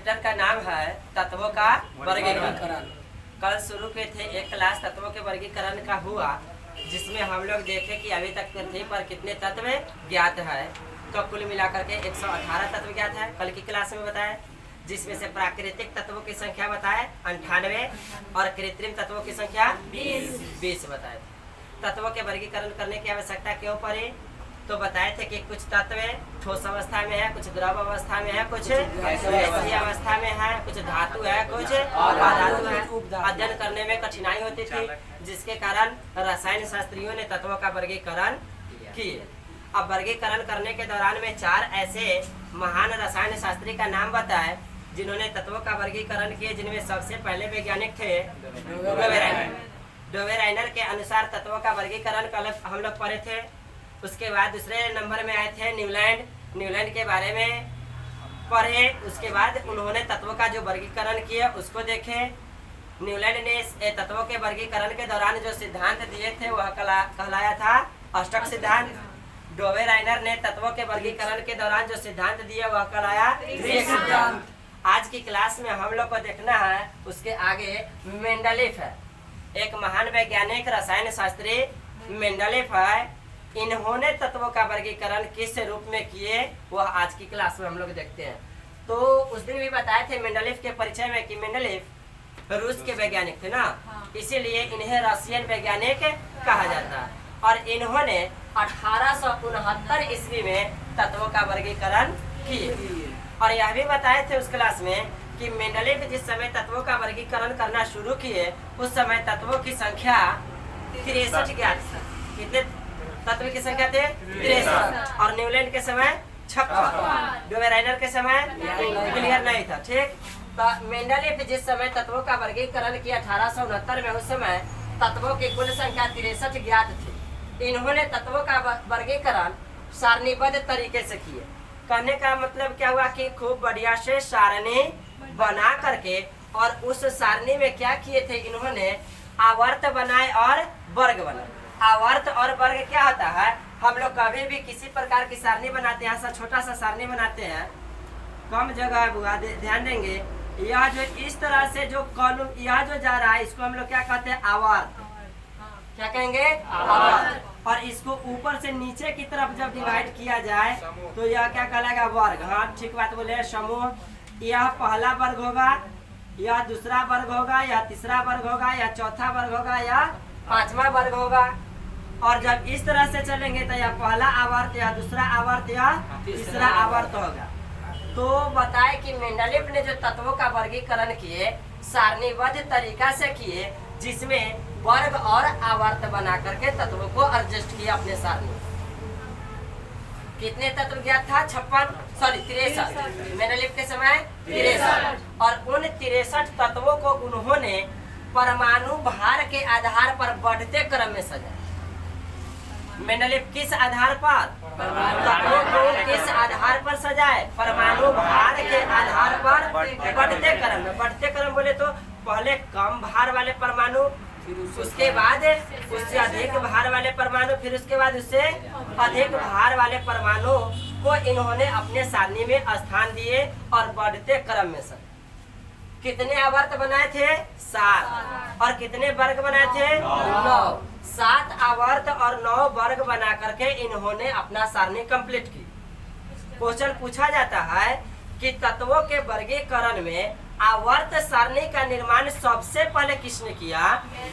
Chapter का नाम है तत्वों का वर्गीकरण। कल शुरू किए थे एक क्लास तत्वों के वर्गीकरण का हुआ, जिसमें हम लोग देखे कि अभी तक पृथ्वी पर कितने तत्व ज्ञात है। तो कुल मिलाकर के 118 तत्व ज्ञात है कल की क्लास में बताए, जिसमें से प्राकृतिक तत्वों की संख्या बताए 98 और कृत्रिम तत्वों की संख्या 20 बताए। तत्वों के वर्गीकरण करने की आवश्यकता क्यों पड़ी, तो बताए थे कि कुछ तत्व ठोस अवस्था में है, कुछ द्रव अवस्था में है, कुछ गैसीय अवस्था में है, कुछ धातु है, कुछ अधातु है। अध्ययन करने में कठिनाई होती थी, जिसके कारण रसायन शास्त्रियों ने तत्वों का वर्गीकरण किए। अब वर्गीकरण करने के दौरान में 4 ऐसे महान रसायन शास्त्री का नाम बताए जिन्होंने तत्वों का वर्गीकरण किए, जिनमें सबसे पहले वैज्ञानिक थे डोवेराइनर के अनुसार तत्वों का वर्गीकरण कल हम लोग पढ़े थे। उसके बाद दूसरे नंबर में आए थे न्यूलैंड के बारे में पढ़े। उसके बाद उन्होंने तत्वों का जो वर्गीकरण किया उसको देखे। न्यूलैंड ने तत्वों के वर्गीकरण के दौरान जो सिद्धांत दिए थे वह कहलाया था अष्टक सिद्धांत। डोवेराइनर ने तत्वों के वर्गीकरण के दौरान जो सिद्धांत दिया वह कहलाया त्रिक सिद्धांत। आज की क्लास में हम लोग को देखना है उसके आगे मेंडलीफ है, एक महान वैज्ञानिक रसायन शास्त्री मेंडलीफ है। इन्होंने तत्वों का वर्गीकरण किस रूप में किए वह आज की क्लास में हम लोग देखते हैं। तो उस दिन भी बताए थे मेंडलीफ के परिचय में कि मेंडलीफ रूस के वैज्ञानिक थे ना, इसीलिए इन्हें रशियन वैज्ञानिक कहा जाता है। और इन्होंने 1869 ईस्वी में तत्वों का वर्गीकरण किए। और यह भी बताए थे उस क्लास में कि मेंडलीफ जिस समय तत्वों का वर्गीकरण करना शुरू किए उस समय तत्वों की संख्या 63 ज्ञात था। कितने तत्व की संख्या थे? 63। और न्यूलैंड के समय 56, डोवेराइनर के समय क्लियर नहीं था। ठीक, तो मेंडलीफ जिस समय तत्वों का वर्गीकरण किया 1869 में, उस समय तत्वों की कुल संख्या 63 ज्ञात थी। इन्होंने तत्वों का वर्गीकरण सारणीबद्ध तरीके से किए। कहने का मतलब क्या हुआ कि खूब बढ़िया से सारणी बना करके, और उस सारणी में क्या किए थे इन्होंने, आवर्त बनाए और वर्ग बनाए। आवर्त और वर्ग क्या होता है, हम लोग कभी भी किसी प्रकार की सारणी बनाते हैं, ऐसा छोटा सा सारणी बनाते हैं, कम जगह है बुआ, ध्यान देंगे। यह जो इस तरह से जो कॉलम यह जो जा रहा है इसको हम लोग क्या कहते हैं, आवर्त। क्या कहेंगे, आवर्त। और इसको ऊपर से नीचे की तरफ जब डिवाइड किया जाए तो यह क्या कहलाएगा, वर्ग। हाँ ठीक बात बोले, समूह। यह पहला वर्ग होगा, यह दूसरा वर्ग होगा, यह तीसरा वर्ग होगा, यह चौथा वर्ग होगा, यह 5वां वर्ग होगा। और जब इस तरह से चलेंगे तो यह पहला आवर्त, यह दूसरा आवर्त, यह तीसरा आवर्त होगा। तो बताए कि मेंडलीफ ने जो तत्वों का वर्गीकरण किए सारणीबद्ध तरीका से किए, जिसमें वर्ग और आवर्त बना करके तत्वों को एडजस्ट किया अपने सारणी। कितने तत्व ज्ञात था? 63। मेंडलीफ के समय 63। और उन 63 तत्वों को उन्होंने परमाणु भार के आधार पर बढ़ते क्रम में सजाया। मेंडलीफ किस आधार पर? तत्वों को किस आधार पर सजाए? परमाणु भार के आधार पर बढ़ते क्रम में। बढ़ते क्रम बोले तो पहले कम भार वाले परमाणु, उसके बाद उससे अधिक भार वाले परमाणु, फिर उसके बाद उससे अधिक भार वाले परमाणु को इन्होंने अपने सारणी में स्थान दिए और बढ़ते क्रम में सजाए। कितने आवर्त बनाए थे? 7। और कितने वर्ग बनाए थे? 9। 7 आवर्त और 9 वर्ग बना करके इन्होंने अपना सारणी कंप्लीट की। क्वेश्चन पूछा जाता है कि तत्वों के वर्गीकरण में आवर्त सारणी का निर्माण सबसे पहले किसने किया?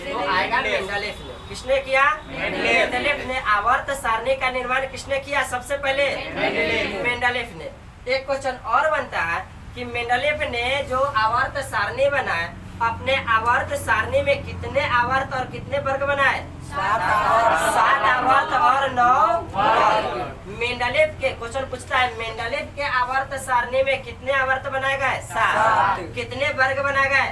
तो आएगा मेंडलीफ ने। किसने किया? मेंडलीफ ने। आवर्त सारणी का निर्माण किसने किया सबसे पहले? मेंडलीफ ने। एक क्वेश्चन और बनता है कि मेंडलीफ ने जो आवर्त सारणी बनाए, अपने आवर्त सारणी में कितने आवर्त और कितने वर्ग बनाए? 7 आवर्त और 9 वर्ग। मेंडलीफ के क्वेश्चन पूछता है, मेंडलीफ के आवर्त सारणी में कितने आवर्त बनाए गए? 7। कितने वर्ग बनाए गए?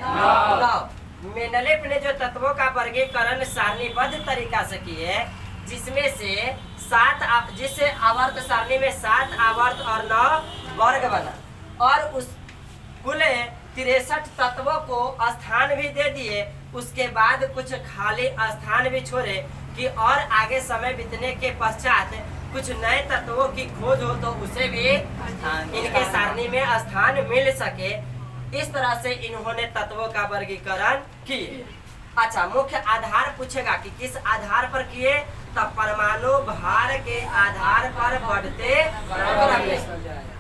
9। मेंडलीफ ने जो तत्वों का वर्गीकरण सारणीबद्ध तरीका से किए, जिसमें से 7 जिस आवर्त सारणी में 7 आवर्त और 9 वर्ग बना, और उस कुल 63 तत्वों को स्थान भी दे दिए। उसके बाद कुछ खाली स्थान भी छोड़े कि और आगे समय बीतने के पश्चात कुछ नए तत्वों की खोज हो तो उसे भी इनके सारणी में स्थान मिल सके। इस तरह से इन्होंने तत्वों का वर्गीकरण किए। अच्छा, मुख्य आधार पूछेगा कि किस आधार पर किए, तब परमाणु भार के आधार पर बढ़ते क्रम।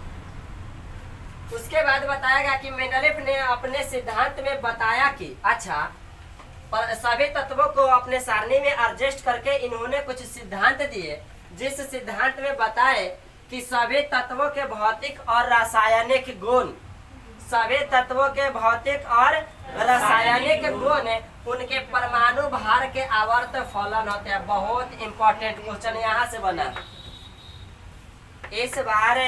उसके बाद बताएगा कि मेंडलीफ ने अपने सिद्धांत में बताया कि अच्छा, पर सभी तत्वों को अपने सारणी में एडजस्ट करके इन्होंने कुछ सिद्धांत दिए, जिस सिद्धांत में बताए कि सभी तत्वों के भौतिक और रासायनिक गुण, सभी तत्वों के भौतिक और रासायनिक गुण उनके परमाणु भार के आवर्त फलन होते हैं। बहुत इंपॉर्टेंट क्वेश्चन यहाँ से बना। इस बार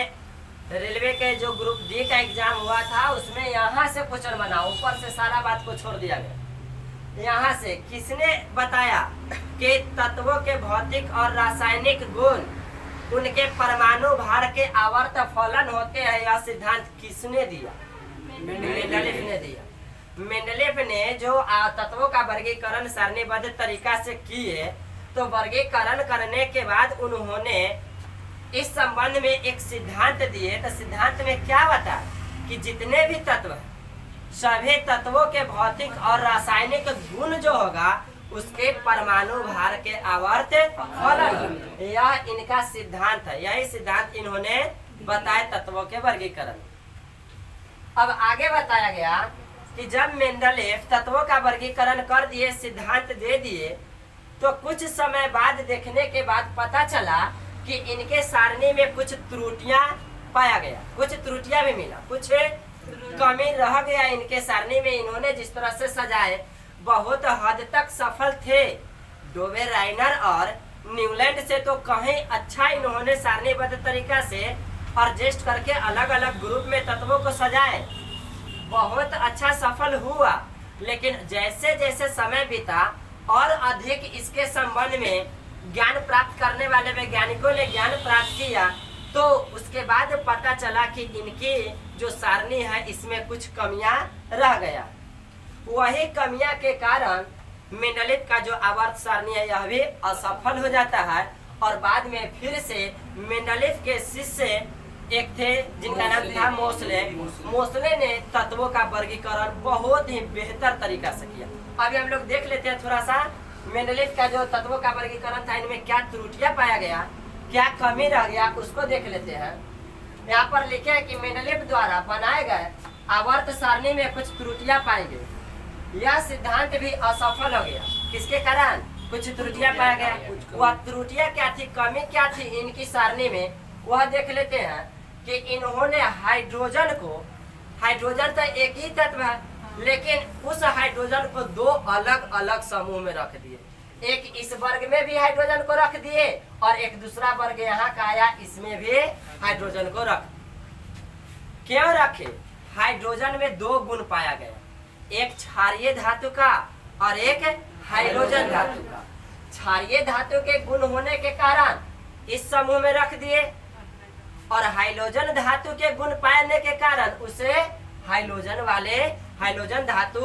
रेलवे के जो ग्रुप डी का एग्जाम हुआ था उसमें यहाँ से क्वेश्चन बना, ऊपर से सारा बात को छोड़ दिया गया। यहाँ से किसने बताया कि तत्वों के भौतिक और रासायनिक गुण उनके परमाणु भार के आवर्त फलन होते हैं, यह सिद्धांत किसने दिया? मेंडलीफ ने दिया। मेंडलीफ ने जो तत्वों का वर्गीकरण सारणीबद्ध तरीका से किए, तो वर्गीकरण करने के बाद उन्होंने इस संबंध में एक सिद्धांत दिए। तो सिद्धांत में क्या बता कि जितने भी तत्व हैं, सभी तत्वों के भौतिक और रासायनिक गुण जो होगा उसके परमाणु भार के आवर्त फलन, यह इनका सिद्धांत है। यही सिद्धांत इन्होंने बताए तत्वों के वर्गीकरण। अब आगे बताया गया कि जब मेंडलीफ तत्वों का वर्गीकरण कर दिए, सिद्धांत दे दिए, तो कुछ समय बाद देखने के बाद पता चला कि इनके सारणी में कुछ त्रुटियां पाया गया, कुछ त्रुटियां भी मिला, कुछ कमी रह गया इनके सारणी में। इन्होंने जिस तरह से सजाए बहुत हद तक सफल थे। डोवे, राइनर और न्यूलैंड से तो कहीं अच्छा इन्होंने सारणीबद्ध तरीका से एडजस्ट करके अलग अलग ग्रुप में तत्वों को सजाए, बहुत अच्छा सफल हुआ। लेकिन जैसे जैसे समय बीता और अधिक इसके संबंध में ज्ञान प्राप्त करने वाले वैज्ञानिकों ने ज्ञान प्राप्त किया, तो उसके बाद पता चला कि इनकी जो सारणी है इसमें कुछ कमियां रह गया। वही कमियां के कारण मेंडलीफ का जो आवर्त सारणी है यह भी असफल हो जाता है। और बाद में फिर से मेंडलीफ के शिष्य एक थे जिनका नाम था मोसले। मोसले ने तत्वों का वर्गीकरण बहुत ही बेहतर तरीका से किया। अभी हम लोग देख लेते हैं थोड़ा सा मेंडलीफ का जो तत्वों का वर्गीकरण था, इनमें क्या त्रुटियां पाया गया, क्या कमी रह गया, उसको देख लेते हैं। यहाँ पर लिखे है कि मेंडलीफ द्वारा बनाए गए आवर्त सारणी में कुछ त्रुटियां पाई गई। यह सिद्धांत भी असफल हो गया। किसके कारण? कुछ त्रुटियां पाया गया। वह त्रुटियां क्या थी, कमी क्या थी इनकी सारणी में, वह देख लेते हैं कि इन्होंने हाइड्रोजन को, हाइड्रोजन तो एक ही तत्व है, लेकिन उस हाइड्रोजन को दो अलग अलग समूह में रख दिए। एक इस वर्ग में भी हाइड्रोजन को रख दिए और एक दूसरा वर्ग यहाँ का आया, इसमें भी हाइड्रोजन को रख। क्यों रखे? हाइड्रोजन में दो गुण पाया गया, एक क्षारीय धातु का और एक हाइड्रोजन धातु का। क्षारीय धातु के गुण होने के कारण इस समूह में रख दिए और हाइड्रोजन धातु के गुण पाने के कारण उसे हाइड्रोजन धातु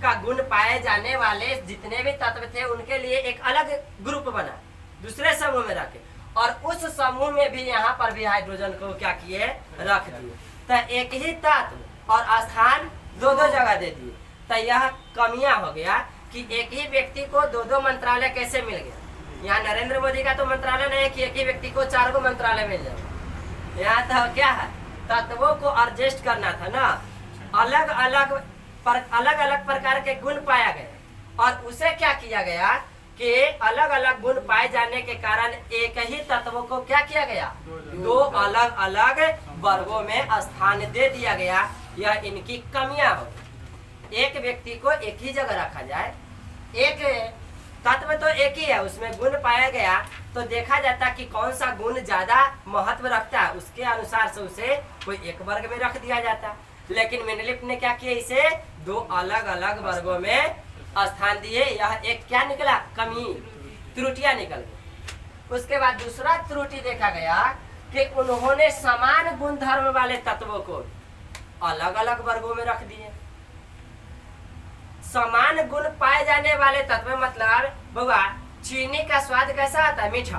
का गुण पाए जाने वाले जितने भी तत्व थे उनके लिए एक अलग ग्रुप बना, दूसरे समूह में रखे, और उस समूह में भी यहाँ पर भी हाइड्रोजन को क्या किए, रख दिए। तो एक ही तत्व और स्थान दो दो जगह दे दिए। तो यह कमियां हो गया कि एक ही व्यक्ति को दो दो मंत्रालय कैसे मिल गया। यहाँ नरेंद्र मोदी का तो मंत्रालय नहीं है कि एक ही व्यक्ति को 4 गो मंत्रालय मिल जाए। यहाँ तो क्या है, तत्वों को एडजस्ट करना था ना, अलग अलग प्रकार के गुण पाया गया और उसे क्या किया गया कि अलग अलग गुण पाए जाने के कारण एक ही तत्वों को क्या किया गया, दो अलग अलग वर्गों में स्थान दे दिया गया। यह इनकी कमियां हो। एक व्यक्ति को एक ही जगह रखा जाए, एक तत्व तो एक ही है, उसमें गुण पाया गया तो देखा जाता कि कौन सा गुण ज्यादा महत्व रखता है, उसके अनुसार से उसे कोई एक वर्ग में रख दिया जाता। लेकिन मेंडलीफ ने क्या किया, इसे दो अलग अलग वर्गों में स्थान दिए। यह एक क्या निकला, कमी, त्रुटियां निकल गई। उसके बाद दूसरा त्रुटि देखा गया कि उन्होंने समान गुण धर्म वाले तत्वों को अलग अलग वर्गों में रख दिए। समान गुण पाए जाने वाले तत्व मतलब बउआ, चीनी का स्वाद कैसा आता है, मीठा।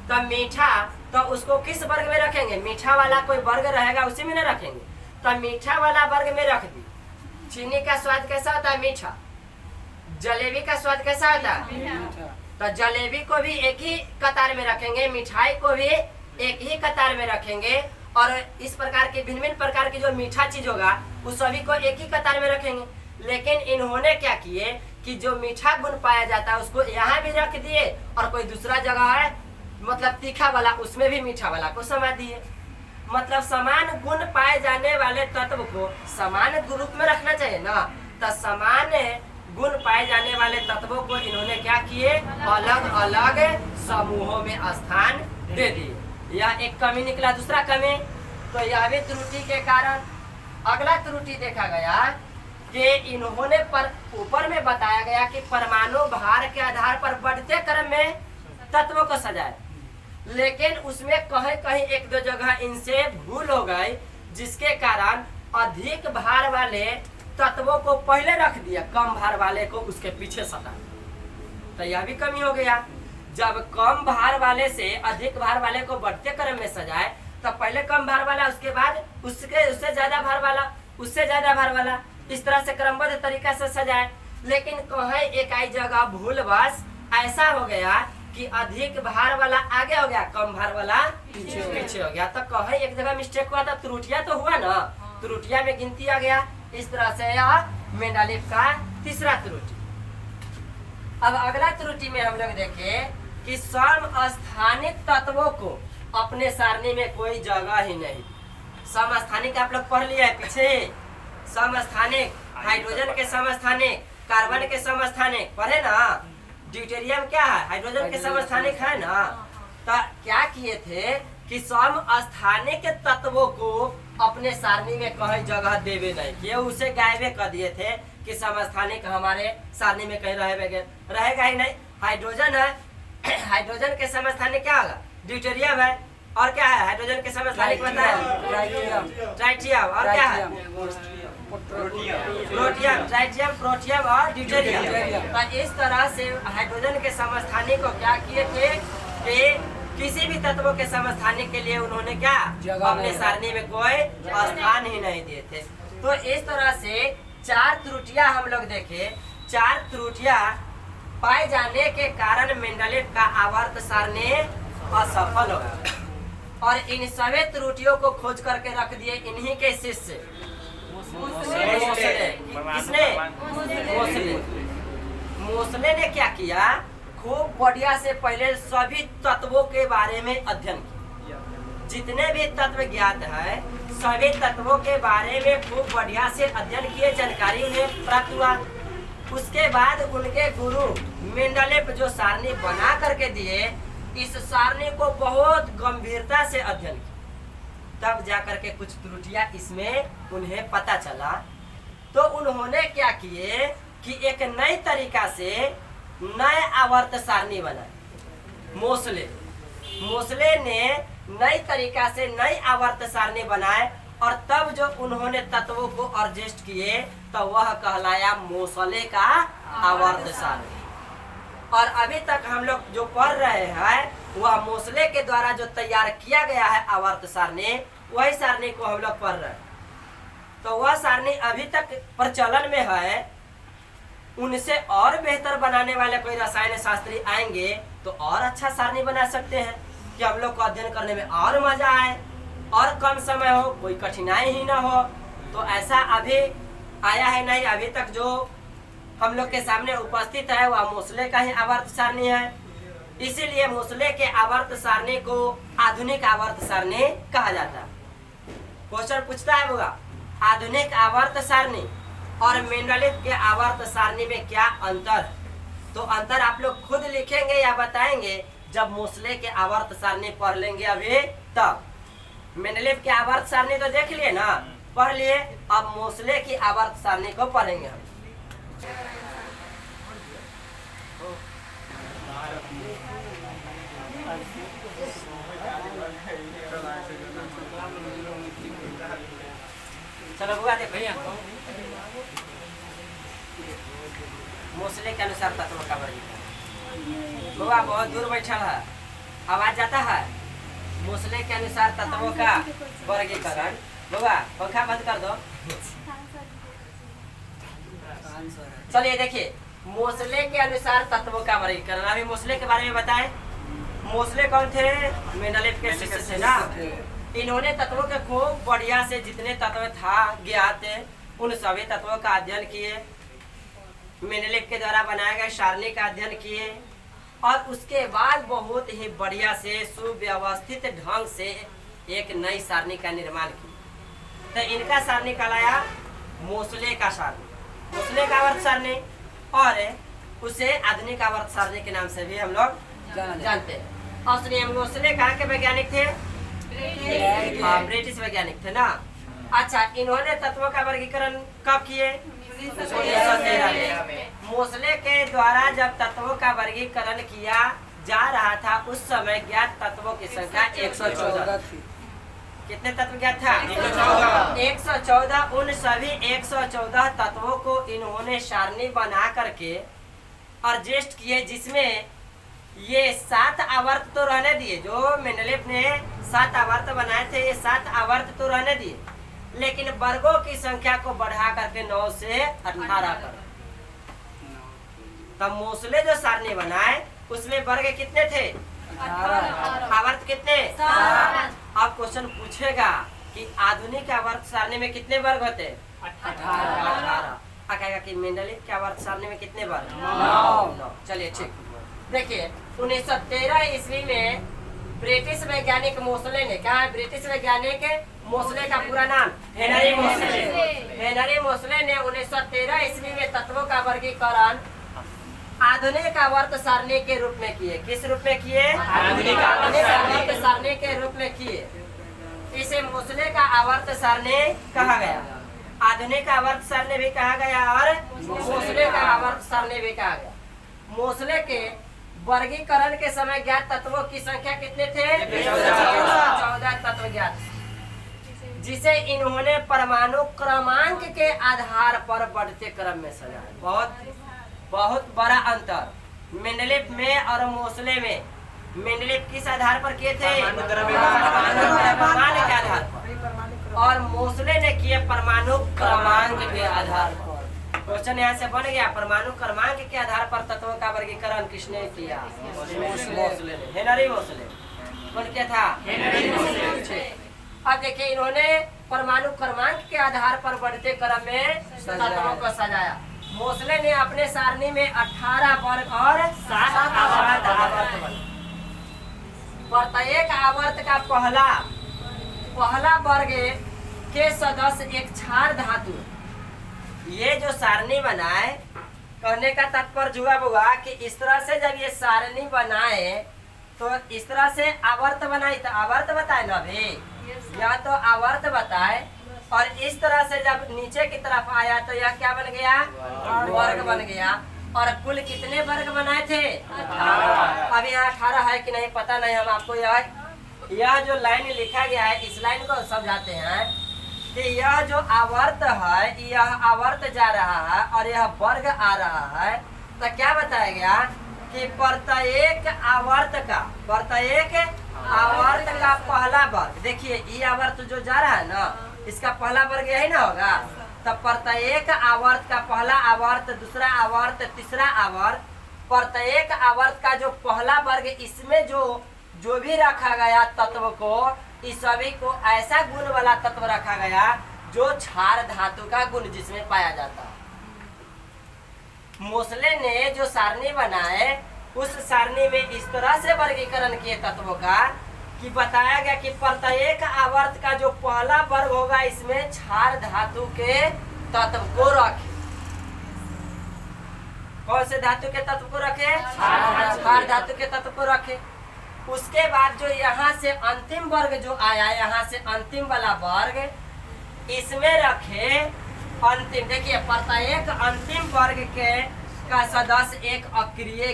तो मीठा तो उसको किस वर्ग में रखेंगे, मीठा वाला कोई वर्ग रहेगा उसी में न रखेंगे। तो मीठा वाला वर्ग में रख दी। चीनी का स्वाद कैसा होता है? मीठा। जलेबी का स्वाद कैसा होता है? तो जलेबी को भी एक ही कतार में रखेंगे, मिठाई को भी एक ही कतार में रखेंगे, और इस प्रकार की भिन्न भिन्न प्रकार की जो मीठा चीज होगा उस सभी को एक ही कतार में रखेंगे। लेकिन इन्होंने क्या किए कि जो मीठा गुण पाया जाता है उसको यहाँ भी रख दिए, और कोई दूसरा जगह है मतलब तीखा वाला उसमें भी मीठा वाला को समा दिए। मतलब समान गुण पाए जाने वाले तत्व को समान रूप में रखना चाहिए ना, तो समान गुण पाए जाने वाले तत्वों को इन्होंने क्या किए? अलग अलग समूहों में स्थान दे दिए। यह एक कमी निकला। दूसरा कमी तो यह भी त्रुटि के कारण। अगला त्रुटि देखा गया कि इन्होंने पर ऊपर में बताया गया कि परमाणु भार के आधार पर बढ़ते क्रम में तत्वों को सजाए, लेकिन उसमें कहीं कहीं एक दो जगह इनसे भूल हो गई, जिसके कारण अधिक भार वाले तत्वों को पहले रख दिया, कम भार वाले को उसके पीछे सटा। तो यह भी कमी हो गया। जब कम भार वाले से अधिक भार वाले को बढ़ते क्रम में सजाए तो पहले कम भार वाला, उसके बाद उससे ज्यादा भार वाला, उससे ज्यादा भार वाला, इस तरह से क्रमबद्ध तरीका से सजाए। लेकिन कहीं एक आई जगह भूलवश ऐसा हो गया कि अधिक भार वाला आगे हो गया, कम भार वाला पीछे हो गया। तो कहीं एक जगह मिस्टेक हुआ था, त्रुटिया तो हुआ ना, त्रुटिया में गिनती आ गया। इस तरह से यह मेंडलीव का तीसरा त्रुटि। अब अगला त्रुटि में हम लोग देखें कि समस्थानिक तत्वों को अपने सारणी में कोई जगह ही नहीं। समस्थानिक आप लोग पढ़ लिया है पीछे। समस्थानिक, हाइड्रोजन के समस्थानिक, कार्बन के समस्थानिक पढ़े ना। ड्यूटेरियम क्या है? हाइड्रोजन के समस्थानिक है ना। तो क्या किए थे कि समस्थानिक तत्वों को अपने सारणी में कहीं जगह देवे नहीं किए, उसे गायबे कर दिए थे कि समस्थानिक हमारे सारणी में कहीं रहेगा ही नहीं। हाइड्रोजन है, हाइड्रोजन के समस्थानिक क्या होगा? ड्यूटेरियम है। और क्या है हाइड्रोजन के समस्थानिक बताया? ट्राइटियम। और क्या है? प्रोटियम, ट्राइटियम, प्रोटियम और ड्यूटेरियम। तो इस तरह से हाइड्रोजन के समस्थानिक को क्या किए थे कि किसी भी तत्वों के समस्थानिक के लिए उन्होंने क्या अपने सारणी में कोई स्थान ही नहीं दिए थे। तो इस तरह से चार त्रुटियां हम लोग देखे। चार त्रुटियां पाए जाने के कारण मेंडलीव का आवर्त सारणी असफल हो गया, और इन सभी त्रुटियों को खोज करके रख दिए इन्हीं के शिष्य किसने? मोसले ने क्या किया? खूब बढ़िया से पहले सभी तत्वों के बारे में अध्ययन किया। जितने भी तत्व ज्ञात है सभी तत्वों के बारे में खूब बढ़िया से अध्ययन किए, जानकारी उन्हें प्राप्त हुआ। उसके बाद उनके गुरु मेंडलीव जो सारणी बना करके दिए, इस सारणी को बहुत गंभीरता से अध्ययन किया। तब जाकर के कुछ त्रुटियां इसमें उन्हें पता चला। तो उन्होंने क्या किए कि एक नई तरीका से नए आवर्त सारणी बनाए। मोसले ने नई तरीका से नई आवर्त सारणी बनाए, और तब जो उन्होंने तत्वों को एडजस्ट किए तो वह कहलाया मोसले का आवर्त सारणी। और अभी तक हम लोग जो पढ़ रहे हैं वह मोसले के द्वारा जो तैयार किया गया है आवर्त सारणी, वही सारणी को हम लोग पढ़ रहे हैं। तो वह सारणी अभी तक प्रचलन में है। उनसे और बेहतर बनाने वाले कोई रसायन शास्त्री आएंगे तो और अच्छा सारणी बना सकते हैं कि हम लोग को अध्ययन करने में और मजा आए, और कम समय हो, कोई कठिनाई ही ना हो। तो ऐसा अभी आया है नहीं। अभी तक जो हम लोग के सामने उपस्थित है वह मोसले का ही आवर्त सारणी है। इसीलिए मोसले के आवर्त सारणी को आधुनिक आवर्त सारणी कहा जाता है। क्वेश्चन पूछता है होगा आधुनिक आवर्त सारणी और मेंडलीव के आवर्त सारणी में क्या अंतर है? तो अंतर आप लोग खुद लिखेंगे या बताएंगे जब मोसले के आवर्त सारणी पढ़ लेंगे अभी तब। मेंडलीव के आवर्त सारणी तो देख लिए ना, पढ़ लिए। अब मोसले की आवर्त सारणी को पढ़ेंगे हम। चलो बुआ देखो भैया, मोसले के अनुसार तत्वों का वर्गीकरण। बुआ बहुत दूर बैठा है, आवाज जाता है। मोसले के अनुसार तत्वों का वर्गीकरण बाबा पंखा बंद कर दो। चलिए देखिए, मोसले के अनुसार तत्वों का वर्गीकरण। अभी मोसले के बारे में बताएं। मोसले कौन थे? मेंडेलीव के शिष्य थे ना। इन्होंने तत्वों के खूब बढ़िया से जितने तत्व था ज्ञात उन सभी तत्वों का अध्ययन किए, मेंडेलीव के द्वारा बनाए गए सारणी का अध्ययन किए और उसके बाद बहुत ही बढ़िया से सुव्यवस्थित ढंग से एक नई सारणी का निर्माण किया। तो इनका सारणी कहलाया मोसले का सारणी, मोसले का आवर्त सारणी, और उसे आधुनिक आवर्त सारणी के नाम से भी हम लोग जानते हैं। और सुनिए, मोसले कहाँ के वैज्ञानिक थे? ब्रिटिश वैज्ञानिक थे ना। अच्छा, इन्होंने तत्वों का वर्गीकरण कब किए? 1913 में। मोसले के द्वारा जब तत्वों का वर्गीकरण किया जा रहा था उस समय ज्ञात तत्वों की संख्या 114 थी। कितने तत्व ज्ञात था? 114। उन सभी 114 तत्वों को इन्होंने सारणी बना करके एडजस्ट किए, जिसमें ये 7 आवर्त तो रहने दिए। जो मेंडेलीव ने 7 आवर्त बनाए थे, ये 7 आवर्त तो रहने दिए, लेकिन वर्गों की संख्या को बढ़ा करके 9 से 18 कर। तब मोसले जो सारणी बनाए उसमें वर्ग कितने थे? 18। आवर्त कितने? 7। अब क्वेश्चन पूछेगा कि आधुनिक आवर्त सारणी में कितने वर्ग होते? 18। कहेगा कि मेंडेलीव के आवर्त सारणी में कितने वर्ग? 9। चलिए ठीक। देखिए, 1913 ईस्वी में ब्रिटिश वैज्ञानिक मोसले ने, क्या है ब्रिटिश वैज्ञानिक मोसले का पूरा नाम? हेनरी मोसले। हेनरी मोसले ने 1913 ईस्वी में तत्वों का वर्गीकरण आधुनिक आवर्त सारणी के रूप में किए। किस रूप में किए? आधुनिक आवर्त सारणी के रूप में किए। इसे मोसले का आवर्त सारणी कहा गया, आधुनिक आवर्त सारणी भी कहा गया और मोसले का आवर्त सारणी भी कहा गया। मोसले के वर्गीकरण के समय ज्ञात तत्वों की संख्या कितने थे? 14 तत्व ज्ञात, जिसे इन्होंने परमाणु क्रमांक के आधार पर बढ़ते क्रम में सजाया। बहुत बड़ा अंतर मेंडेलीव में और मोसले में। मेंडेलीव किस आधार पर किए थे? परमाणु के आधार पर, और मोसले ने किए परमाणु क्रमांक के आधार पर। क्वेश्चन यहाँ से बन गया, परमाणु क्रमांक के आधार पर तत्वों का वर्गीकरण किसने किया? मोसले ने, हेनरी मोसले। कौन क्या था? हेनरी मोसले। अब देखिए, इन्होंने परमाणु क्रमांक के आधार पर बढ़ते क्रम में तत्वों को सजाया। मोसले ने अपने सारणी में 18 वर्ग और 7 आवर्त बनाए। प्रत्येक आवर्त का पहला वर्ग के सदस्य एक क्षार धातु। ये जो सारणी बनाए, कहने का तात्पर्य हुआ कि इस तरह से जब ये सारणी बनाए तो इस तरह से आवर्त बनाई, तो आवर्त बताए ना अभी, या तो आवर्त बताए, और इस तरह से जब नीचे की तरफ आया तो यह क्या बन गया? वर्ग बन गया। और कुल कितने वर्ग बनाए थे? 18। अब यहाँ 18 है कि नहीं पता नहीं, हम आपको यह जो लाइन लिखा गया है इस लाइन को समझाते हैं कि यह जो आवर्त है, यह आवर्त जा रहा है और यह वर्ग आ रहा है। तो क्या बताया गया कि प्रत्येक आवर्त का पहला वर्ग, देखिए ये आवर्त जो जा रहा है ना, इसका पहला वर्ग यही ना होगा। तब प्रत्येक आवर्त का पहला आवर्त, दूसरा आवर्त, तीसरा आवर्त, प्रत्येक आवर्त का जो पहला वर्ग, इसमें जो भी रखा गया तत्व को, इस सभी को ऐसा गुण वाला तत्व रखा गया जो क्षार धातु का गुण जिसमें पाया जाता है। मोसले ने जो सारणी बनाए उस सारणी में इस तरह से वर्गीकरण किए तत्वों का कि बताया गया कि प्रत्येक आवर्त का जो पहला वर्ग होगा इसमें क्षार धातु के तत्व को रखे। कौन से धातु के तत्व को रखे? क्षार धातु के तत्व को रखे। उसके बाद जो यहाँ से अंतिम वर्ग जो आया, यहाँ से अंतिम वाला वर्ग इसमें रखे। अंतिम देखिए, प्रत्येक अंतिम वर्ग का सदस्य एक अक्रिय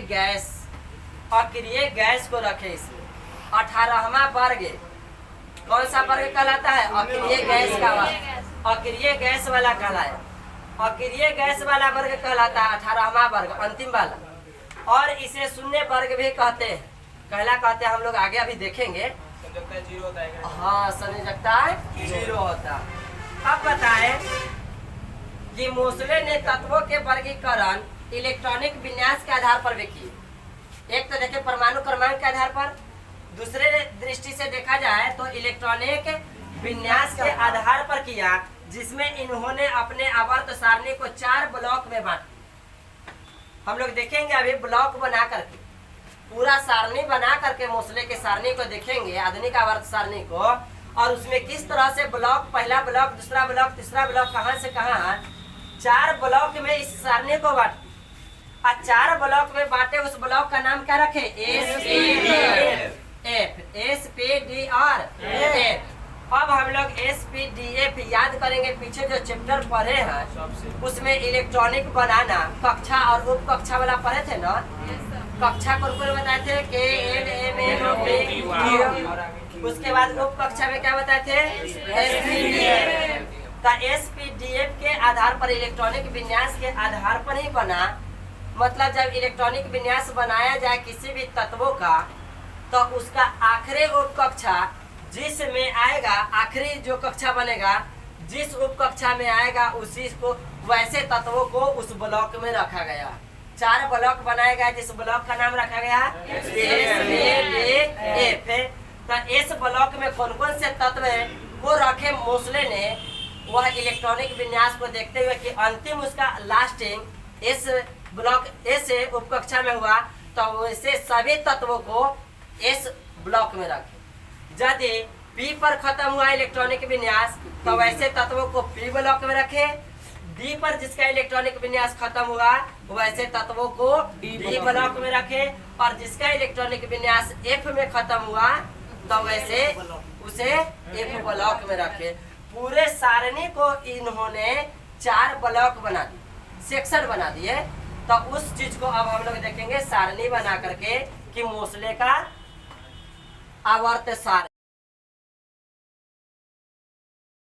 गैस को रखे। इसमें 18वां वर्ग कौन सा वर्ग कहलाता है? अक्रिय गैस का वर्ग, अक्रिय गैस वाला कहलाया। अक्रिय गैस वाला वर्ग कहलाता है 18वां वर्ग, अंतिम वाला। और इसे शून्य वर्ग भी कहते हैं, कहते हैं हम लोग आगे अभी देखेंगे। संयोजकता 0 होता है। हाँ, संयोजकता 0 होता। अब बताए कि मोसले ने तत्वों के वर्गीकरण इलेक्ट्रॉनिक विन्यास के आधार पर भी किए। एक तो देखिए परमाणु क्रमांक के आधार पर, दूसरे दृष्टि से देखा जाए तो इलेक्ट्रॉनिक विन्यास के आधार पर किया, जिसमें इन्होंने अपने आवर्त सारणी को 4 ब्लॉक में बांटा। हम लोग देखेंगे अभी ब्लॉक बना करके, पूरा सारणी बना करके मोसले के सारणी को देखेंगे, आधुनिक आवर्त सारणी को, और उसमें किस तरह से ब्लॉक, पहला ब्लॉक, दूसरा ब्लॉक, तीसरा ब्लॉक, कहां से कहां 4 ब्लॉक में इस सारणी को बांटे। और 4 ब्लॉक में बांटे, उस ब्लॉक का नाम क्या रखे? एसपीडीएफ। अब हम लोग एसपीडीएफ याद करेंगे, पीछे जो चैप्टर पढ़े हैं उसमें इलेक्ट्रॉनिक बनाना कक्षा और उप कक्षा वाला पढ़े थे ना। कक्षा को बताए थे KLMNOP, उसके बाद उप कक्षा में क्या बताए थे? एसपीडीएफ। एसपीडीएफ के आधार पर, इलेक्ट्रॉनिक विन्यास के आधार पर ही बना। मतलब जब इलेक्ट्रॉनिक विन्यास बनाया जाए किसी भी तत्वों का, तो उसका आखिरी उप कक्षा जिसमें आएगा, आखिरी जो कक्षा बनेगा जिस उप कक्षा में आएगा, उसी को, वैसे तत्वों को उस ब्लॉक में रखा गया। 4 ब्लॉक बनाया गया, जिस ब्लॉक का नाम रखा गया एसपीडीएफ। तो इस ब्लॉक में कौन कौन से तत्व को रखे मोसले ने, वह इलेक्ट्रॉनिक विन्यास को देखते हुए कि अंतिम उसका लास्टिंग इस ब्लॉक एस उप कक्षा में हुआ, तो वैसे सभी तत्वों को इस ब्लॉक में रखे। यदि पी पर खत्म हुआ इलेक्ट्रॉनिक विन्यास, तो वैसे तत्वों को पी ब्लॉक में रखे। डी पर जिसका इलेक्ट्रॉनिक विन्यास खत्म हुआ, वैसे तत्वों को डी ब्लॉक में रखे। और जिसका इलेक्ट्रॉनिक विन्यास एफ में खत्म हुआ, तो वैसे उसे एफ ब्लॉक में रखे। पूरे सारणी को इन्होंने 4 ब्लॉक बना दिए, सेक्शन बना दिए। तो उस चीज को अब हम लोग देखेंगे सारणी बना करके कि मोसले का आवर्त सारणी।